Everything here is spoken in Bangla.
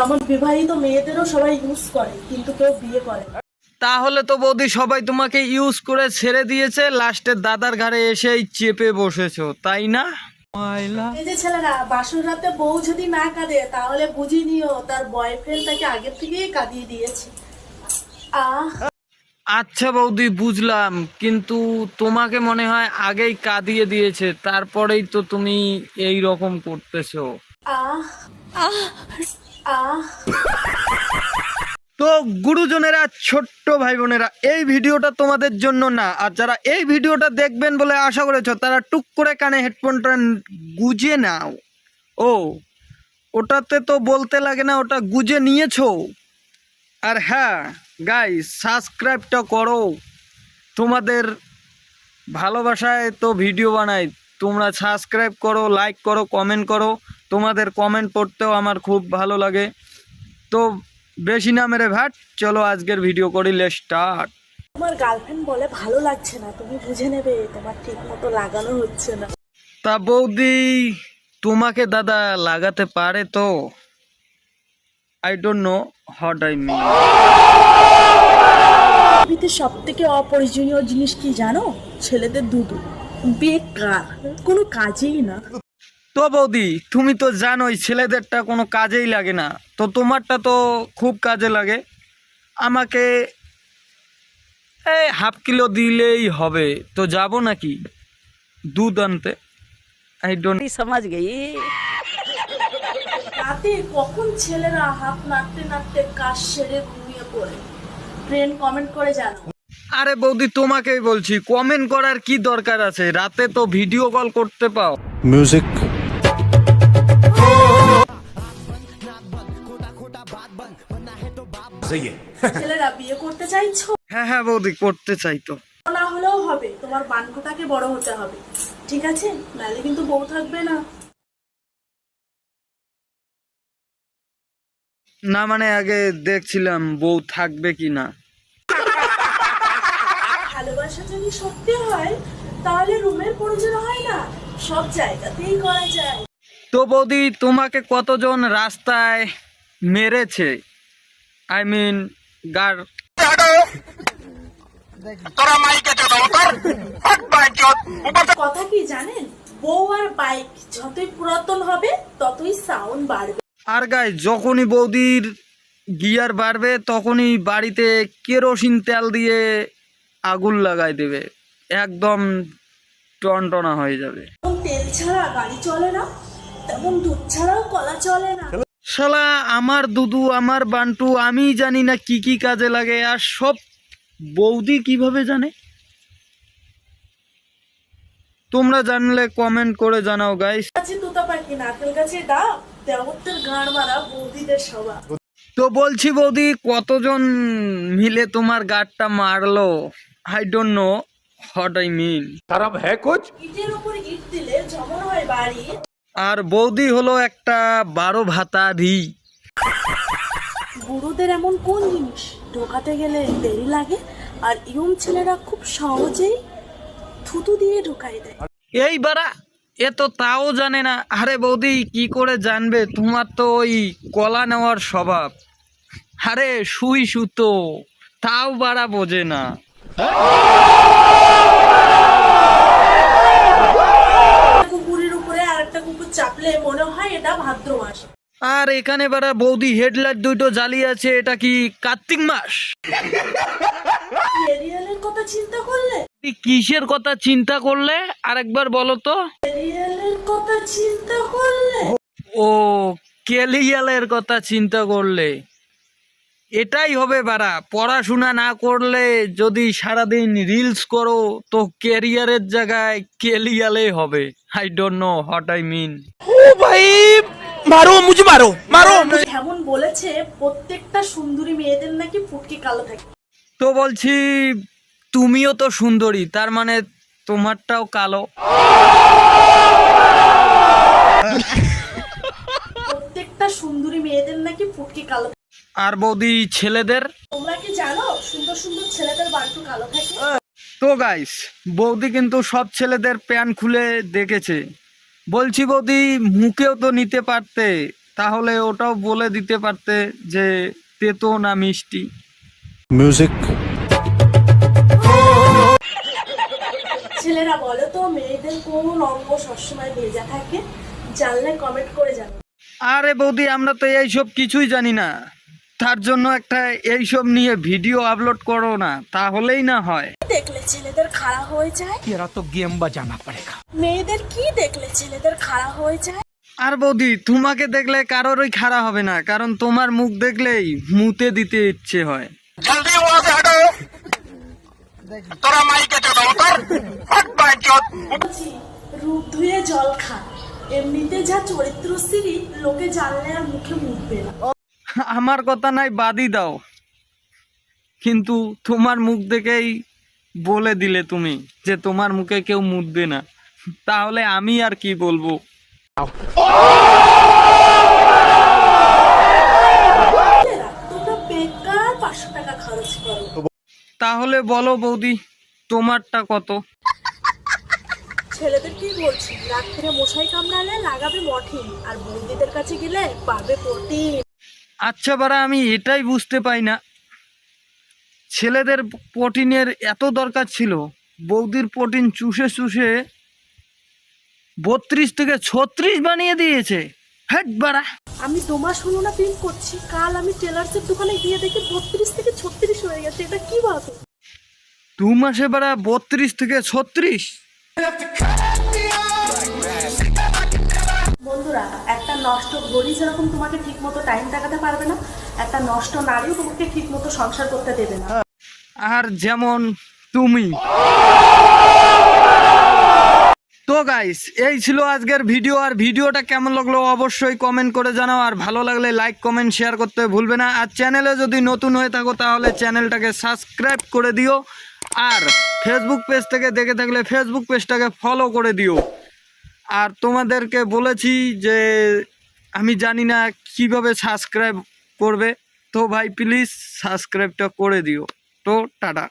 আমার বিবাহিত মেয়েদেরও সবাই ইউজ করে, কিন্তু কেউ বিয়ে করে না। তাহলে তো বৌদি সবাই তোমাকে ইউজ করে ছেড়ে দিয়েছে, লাস্টে দাদার ঘাড়ে এসেই চেপে বসেছো, তাই না? এই যে ছেলেরা, বাসর রাতে বউ যদি না কাঁদে তাহলে বুঝি নিও তার বয়ফ্রেন্ড তাকে আগের থেকেই কাঁদিয়ে দিয়েছে। আহ আচ্ছা বৌদি, বুঝলাম, কিন্তু তোমাকে মনে হয় আগেই কাঁদিয়ে দিয়েছে, তারপরেই তো তুমি এই রকম করতেছো। আহ আহ আহ তো গুরুজনেরা, ছোট্ট ভাই বোনেরা, এই ভিডিওটা তোমাদের জন্য না। আর যারা এই ভিডিওটা দেখবেন বলে আশা করেছো, তারা টুক করে কানে হেডফোনটা গুজে নাও। ও, ওটাতে তো বলতে লাগে না, ওটা গুজে নিয়েছো। আর হ্যাঁ গাইস, সাবস্ক্রাইবটা করো। তোমাদের ভালোবাসায় তো ভিডিও বানাই, তোমরা সাবস্ক্রাইব করো, লাইক করো, কমেন্ট করো। তোমাদের কমেন্ট পড়তেও আমার খুব ভালো লাগে। তো বেশি না মেরে ভাট, চলো আজকের ভিডিও করি, লেটস স্টার্ট। তোমার গার্লফ্রেন্ড বলে ভালো লাগছে না, তুমি বুঝে নেবে তোমার ঠিক মতো লাগানো হচ্ছে না। তা বৌদি, তোমাকে দাদা লাগাতে পারে তো? I don't know what I mean. পৃথিবীতে সব থেকে অপরিজনীয় জিনিস কি জানো? ছেলেদের দুধ। বেকার, কোনো কাজেই না। তো বৌদি, তুমি তো জানোই ছেলেদেরটা কোনো কাজেই লাগে না, তো তোমারটা তো খুব কাজে লাগে। আমাকে এই হাফ কিলো দিলেই হবে, তো যাব নাকি দুধ আনতে? I don't. समझ गई। রাতে কখন ছেলেরা হাত নাড়তে নাড়তে কাজ সেরে ঘুমিয়ে পড়ে? ফ্রেন্ড কমেন্ট করে জানো। আরে বৌদি, তোমাকেই বলছি, কমেন্ট করার কি দরকার আছে? রাতে তো ভিডিও কল করতে পাও। म्यूजिक। ছেলেরা বিয়ে করতে চাইছো? হ্যাঁ হ্যাঁ বৌদি, করতে চাই তো। না হলেও হবে, তোমার বানকোটাকে বড় হতে হবে, ঠিক আছে? নাহলে কিন্তু বউ থাকবে না। না মানে আগে দেখছিলাম বউ থাকবে কি না। ভালোবাসা যদি সত্যি হয় তাহলে রুমের প্রয়োজন হয় না, সব জায়গাতেই করা যায়। তো বৌদি, তোমাকে কতজন রাস্তায় মেরেছে? আই মিন গার। কথা কি জানেন? বউ আর বাইক যতই পুরাতন হবে ততই সাউন্ড বাড়বে। আর গাই, যখনই বৌদির গিয়ার বাড়বে তখনই বাড়িতে কেরোসিন তেল দিয়ে আগুন লাগাই দেবে, একদম টনটনা হয়ে যাবে। যেমন তেল ছাড়া গাড়ি চলে না, তেমন দুধ ছাড়াও কলা চলে না। শালা, আমার দুদু, আমার বান্টু, আমি জানি না কি কি কাজে লাগে, আর সব বৌদি কিভাবে জানে? তোমরা জানলে কমেন্ট করে জানাও গাইস। গাছে তোতা পাখি, নারকেল গাছে ডাব, দেওরদের গাঁড় মারা বৌদিদের সভা। তো বলছি বৌদি, কতজন মিলে তোমার গাড়টা মারলো? I don't know what I mean. ইটের উপর ইট দিলে যেমন হয় বাড়ি। আর বৌদি হলো একটা 12 ভাতারি। বুড়োদের এমন কোন জিনিস ঢোকাতে গেলে দেরি লাগে, আর ইয়ং ছেলেরা খুব সহজেই থুতু দিয়ে ঢুকাই দেয়। এই বাড়া, এ তো তাও জানে না। আরে বৌদি, কি করে জানবে? তোমার তো ওই কলা নেওয়ার স্বভাব। আরে সুই সুতো, তাও বাড়া বোঝে না। কুকুরের উপরে আরেকটা কুকুর চাপলে মনে হয় এটা ভাদ্র মাস। আর এখানে বাড়া বৌদি হেডলাইট দুটো জ্বালিয়ে আছে, এটা কি কার্তিক মাস? এরিয়ালের কথা চিন্তা করলে, তুই কিসের কথা চিন্তা করলে? আরেকবার বলো তো। এরিয়ালের কথা চিন্তা করলে। ও, কেলিয়ালের কথা চিন্তা করলে। এটাই হবে বাড়া, পড়াশোনা না করলে যদি সারাদিন রিলস করো তো ক্যারিয়ারের জায়গায় কেলিয়ালে হবে। I don't know what I mean. मारो मुझे, मारो मारो। এমন বলেছে প্রত্যেকটা সুন্দরী মেয়েদের নাকি ফুটকি কালো থাকে। তো বলছি, তুমিও তো সুন্দরী, তার মানে তোমারটাও কালো। প্রত্যেকটা সুন্দরী মেয়েদের নাকি ফুটকি কালো থাকে। আর বৌদি ছেলেদের? তোমরা কি জানো সুন্দর সুন্দর ছেলেদের বান্টু কালো থাকে? তো গাইস, বৌদি কিন্তু সব ছেলেদের প্যান্ট খুলে দেখেছে। বলছি বৌদি, মুখেও তো নিতে পারতে, তাহলে ওটাও বলে দিতে পারতে যে তেতো না মিষ্টি। music ছেলেরা বলো তো, মেয়েদের কোন অঙ্গ সবসময় ভেজা থাকে? জানলে কমেন্ট করে জানো। আরে বৌদি, আমরা তো এইসব কিছুই জানি না, তার জন্য একটা এইসব নিয়ে ভিডিও আপলোড করো না, তাহলেই না হয়। দেখলে ছেলেদের খাড়া হয়ে যায়? तेरा तो गेम बजाना पड़ेगा। মেয়েদের কি দেখলে ছেলেদের খাড়া হয়ে যায়? আর বৌদি, তোমাকে দেখলে কারোরই খারাপ হবে না, কারণ তোমার মুখ দেখলেই মুতে দিতে ইচ্ছে হয়। जल्दी वहाँ से हटो। तेरा माई के चलो उतर। हट बैठो। বলছি, রূপ ধুয়ে জল খা, এমনিতে যা চরিত্রশ্রী, লোকে জানলে আর মুখে মুখবে না। আমার কথা নাই বাদই দাও, কিন্তু তোমার মুখ দেখেই বলে দিলে তুমি যে তোমার মুখে কেউ মুতবে না, তাহলে আমি আর কি বলবো। ছেলেরা, তোমরা বেকার 500 টাকা খরচ করো। তাহলে বলো বৌদি, তোমারটা কত? ছেলেদের কি বলছি, রাত্রে মশাই কামড়ালে লাগাবে মর্টিন, আর বৌদিদের কাছে গেলে পাবে প্রোটিন। আচ্ছা বারা, আমি এটাই বুঝতে পাই না, ছেলেদের প্রোটিনের এত দরকার ছিল, বৌদির প্রোটিন চুষে চুষে 32 থেকে 36 বানিয়ে দিয়েছে। হেট বারা, আমি 2 মাস হলো না প্রেম করছি, কাল আমি টেলার্সের দোকানে গিয়ে দেখি 32 থেকে 36 হয়ে গেছে। এটা কি ভাবে? 2 মাসে বারা 32 থেকে 36? বন্ধুরা, একটা নষ্ট ঘড়ি যেরকম তোমাকে ঠিক মতো টাইম দেখাতে পারবে না, একটা নষ্ট নারীও তোমাকে ঠিক মতো সংসার করতে দেবে না। আর যেমন তুমি। তো গাইস, এই ছিল আজকের ভিডিও। আর ভিডিওটা কেমন লাগলো অবশ্যই কমেন্ট করে জানাও, আর ভালো লাগলে লাইক কমেন্ট শেয়ার করতে ভুলবে না। আর চ্যানেলে যদি নতুন হয়ে থাকো তাহলে চ্যানেলটাকে সাবস্ক্রাইব করে দিও, আর ফেসবুক পেজ থেকে দেখে থাকলে ফেসবুক পেজটাকে ফলো করে দিও। আর তোমাদেরকে বলেছি যে আমি জানি না কিভাবে সাবস্ক্রাইব করবে, তো ভাই প্লিজ সাবস্ক্রাইবটা করে দিও। তো টাটা।